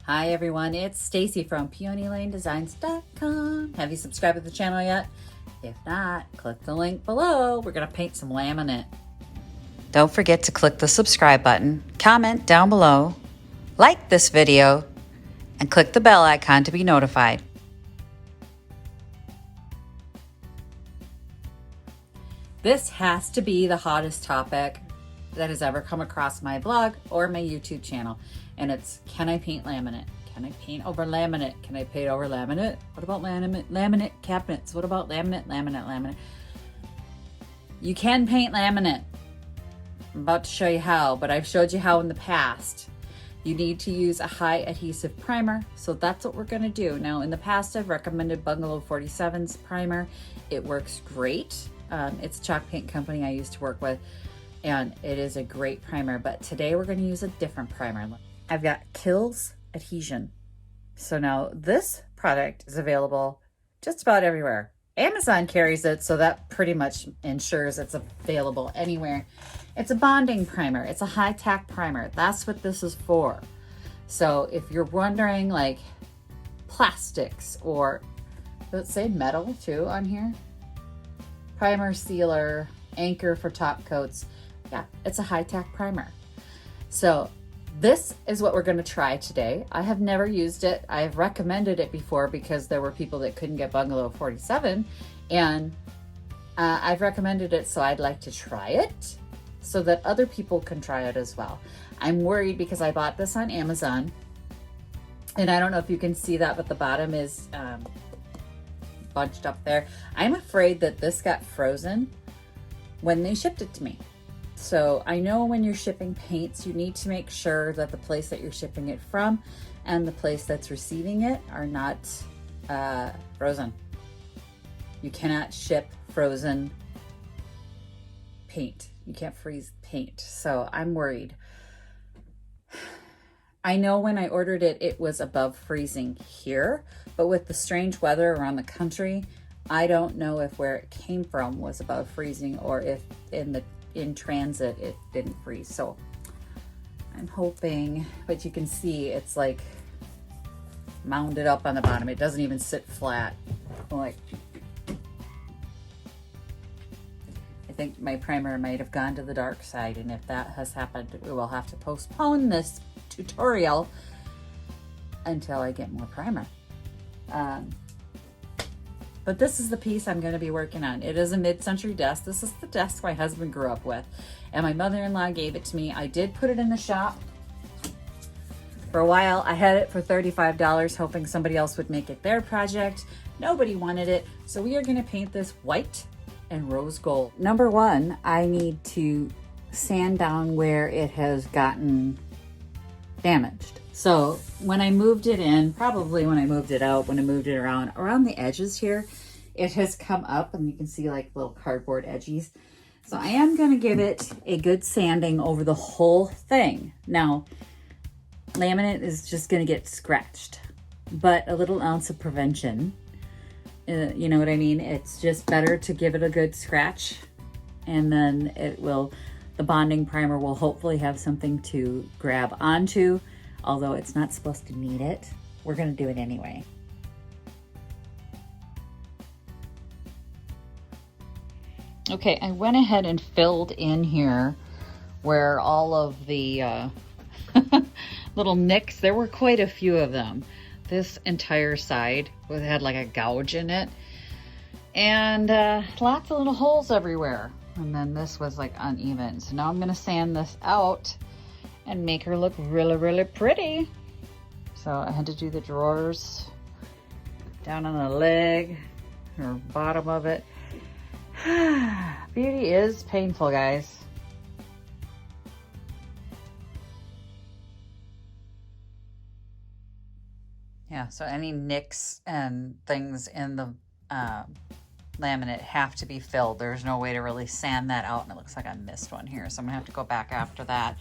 Hi everyone, it's Stacy from PeonyLaneDesigns.com. Have you subscribed to the channel yet? If not, click the link below. We're gonna paint some laminate. Don't forget to click the subscribe button, comment down below, like this video, and click the bell icon to be notified. This has to be the hottest topic that has ever come across my blog or my YouTube channel. And it's, can I paint laminate? Can I paint over laminate? Can I paint over laminate? What about laminate cabinets? What about laminate? You can paint laminate. I'm about to show you how, but I've showed you how in the past. You need to use a high adhesive primer. So that's what we're gonna do. Now in the past, I've recommended Bungalow 47's primer. It works great. It's a chalk paint company I used to work with, and it is a great primer, but today we're gonna use a different primer. I've got Kilz Adhesion. So now this product is available just about everywhere. Amazon carries it, so that pretty much ensures it's available anywhere. It's a bonding primer. It's a high tack primer. That's what this is for. So if you're wondering, like plastics, or does it say metal too on here? Primer, sealer, anchor for top coats. Yeah, it's a high tack primer. So this is what we're going to try today. I have never used it. I've recommended it before because there were people that couldn't get Bungalow 47, and I've recommended it, so I'd like to try it so that other people can try it as well. I'm worried because I bought this on Amazon, and I don't know if you can see that, but the bottom is bunched up there. I'm afraid that this got frozen when they shipped it to me. So I know when you're shipping paints, you need to make sure that the place that you're shipping it from and the place that's receiving it are not frozen. You cannot ship frozen paint. You can't freeze paint. So I'm worried. I know when I ordered it, it was above freezing here, but with the strange weather around the country, I don't know if where it came from was above freezing or if in transit it didn't freeze. So I'm hoping, but you can see it's like mounded up on the bottom. It doesn't even sit flat. Like, I think my primer might have gone to the dark side, and if that has happened, we will have to postpone this tutorial until I get more primer. But this is the piece I'm going to be working on. It is a mid-century desk. This is the desk my husband grew up with, and my mother-in-law gave it to me. I did put it in the shop for a while. I had it for $35, hoping somebody else would make it their project. Nobody wanted it, so we are going to paint this white and rose gold. Number one, I need to sand down where it has gotten damaged. So when I moved it in, probably when I moved it out, when I moved it around the edges here, it has come up, and you can see like little cardboard edges. So I am going to give it a good sanding over the whole thing. Now, laminate is just going to get scratched, but a little ounce of prevention, you know what I mean? It's just better to give it a good scratch, and then the bonding primer will hopefully have something to grab onto. Although it's not supposed to need it, we're gonna do it anyway. Okay, I went ahead and filled in here where all of the little nicks, there were quite a few of them. This entire side had like a gouge in it, and lots of little holes everywhere. And then this was like uneven. So now I'm gonna sand this out and make her look really, really pretty. So I had to do the drawers down on the leg or bottom of it. Beauty is painful, guys. Yeah, so any nicks and things in the laminate have to be filled. There's no way to really sand that out, and it looks like I missed one here, so I'm gonna have to go back after that.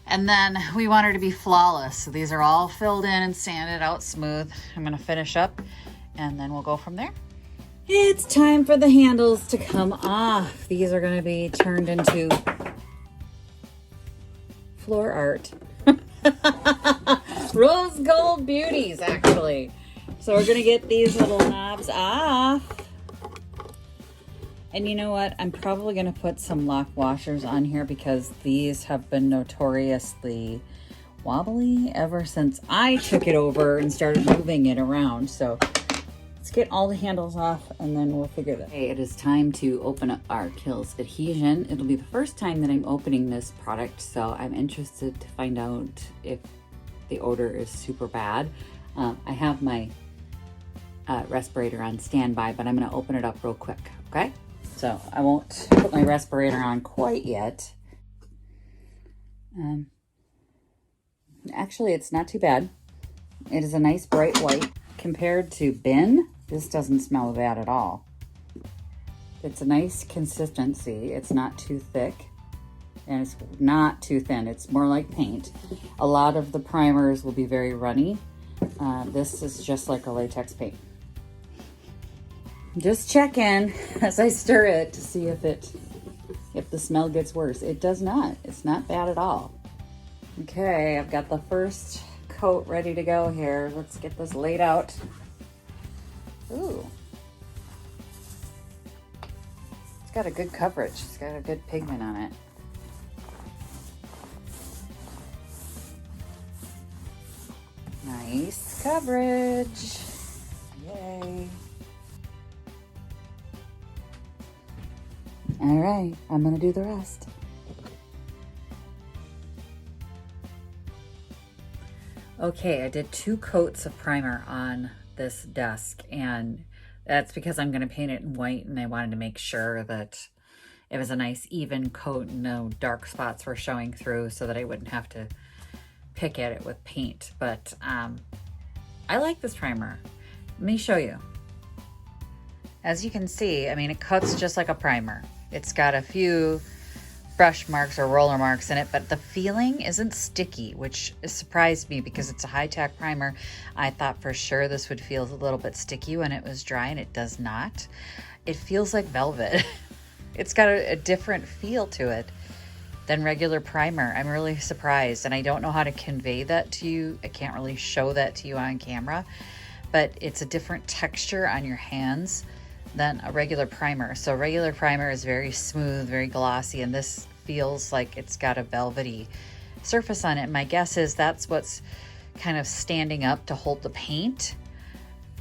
And then we want her to be flawless. So these are all filled in and sanded out smooth. I'm gonna finish up, and then we'll go from there. It's time for the handles to come off. These are gonna be turned into floor art. Rose gold beauties, actually. So we're gonna get these little knobs off. And you know what? I'm probably gonna put some lock washers on here because these have been notoriously wobbly ever since I took it over and started moving it around. So let's get all the handles off and then we'll figure that. Okay, it is time to open up our Kilz Adhesion. It'll be the first time that I'm opening this product, so I'm interested to find out if the odor is super bad. I have my respirator on standby, but I'm gonna open it up real quick, okay? So I won't put my respirator on quite yet. Actually, it's not too bad. It is a nice bright white. Compared to bin, this doesn't smell bad at all. It's a nice consistency. It's not too thick and it's not too thin. It's more like paint. A lot of the primers will be very runny. This is just like a latex paint. Just check in as I stir it to see if the smell gets worse. It does not. It's not bad at all. Okay, I've got the first coat ready to go here. Let's get this laid out. Ooh. It's got a good coverage. It's got a good pigment on it. Nice coverage. Yay. All right, I'm gonna do the rest. Okay, I did 2 coats of primer on this desk, and that's because I'm gonna paint it in white, and I wanted to make sure that it was a nice even coat, no dark spots were showing through so that I wouldn't have to pick at it with paint. But I like this primer. Let me show you. As you can see, I mean, it cuts just like a primer. It's got a few brush marks or roller marks in it, but the feeling isn't sticky, which surprised me because it's a high-tack primer. I thought for sure this would feel a little bit sticky when it was dry, and it does not. It feels like velvet. It's got a different feel to it than regular primer. I'm really surprised, and I don't know how to convey that to you. I can't really show that to you on camera, but it's a different texture on your hands than a regular primer. So regular primer is very smooth, very glossy, and this feels like it's got a velvety surface on it. My guess is that's what's kind of standing up to hold the paint.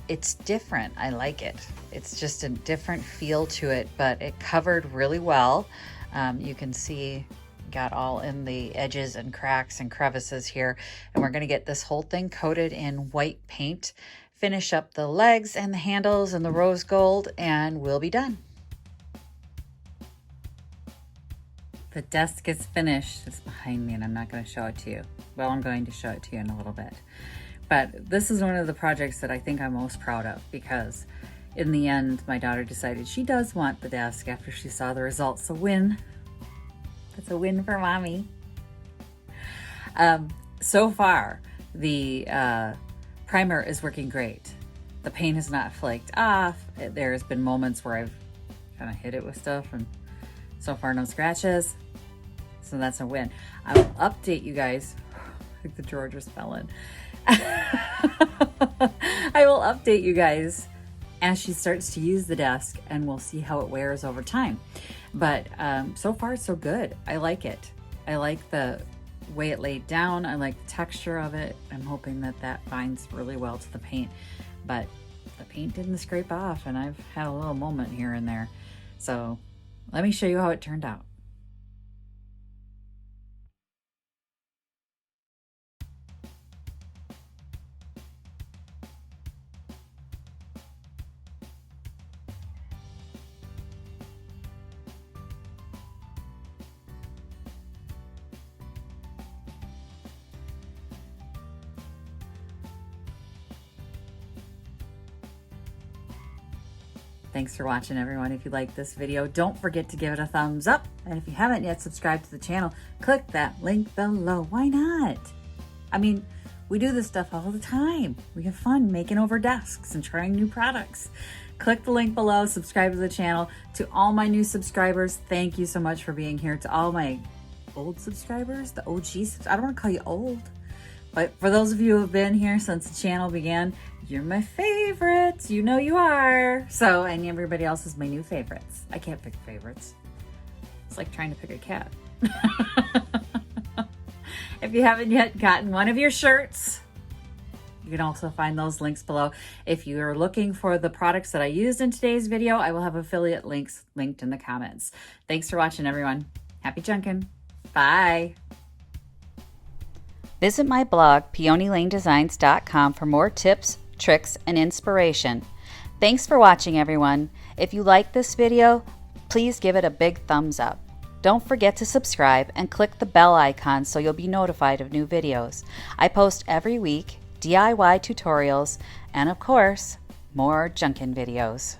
It's different. I like it. It's just a different feel to it, but it covered really well. You can see got all in the edges and cracks and crevices here, and we're going to get this whole thing coated in white paint, finish up the legs and the handles and the rose gold, and we'll be done. The desk is finished. It's behind me and I'm not going to show it to you. Well, I'm going to show it to you in a little bit. But this is one of the projects that I think I'm most proud of, because in the end, my daughter decided she does want the desk after she saw the results. A win. That's a win for mommy. So far, the primer is working great. The paint has not flaked off. There's been moments where I've kind of hit it with stuff, and so far no scratches. So that's a win. I will update you guys. I think the drawer just fell in. I will update you guys as she starts to use the desk, and we'll see how it wears over time. But so far so good. I like it. I like the way it laid down. I like the texture of it. I'm hoping that that binds really well to the paint, but the paint didn't scrape off, and I've had a little moment here and there. So let me show you how it turned out. Thanks for watching, everyone. If you like this video, don't forget to give it a thumbs up. And if you haven't yet subscribed to the channel, click that link below. Why not? I mean, we do this stuff all the time. We have fun making over desks and trying new products. Click the link below, subscribe to the channel. To all my new subscribers, thank you so much for being here. To all my old subscribers, the OGs, I don't want to call you old, But for those of you who have been here since the channel began, you're my favorites. You know you are. So, and everybody else is my new favorites. I can't pick favorites. It's like trying to pick a cat. If you haven't yet gotten one of your shirts, you can also find those links below. If you are looking for the products that I used in today's video, I will have affiliate links linked in the comments. Thanks for watching, everyone. Happy Junkin. Bye. Visit my blog, peonylanedesigns.com, for more tips, tricks, and inspiration. Thanks for watching, everyone. If you like this video, please give it a big thumbs up. Don't forget to subscribe and click the bell icon so you'll be notified of new videos. I post every week DIY tutorials and, of course, more Junkin videos.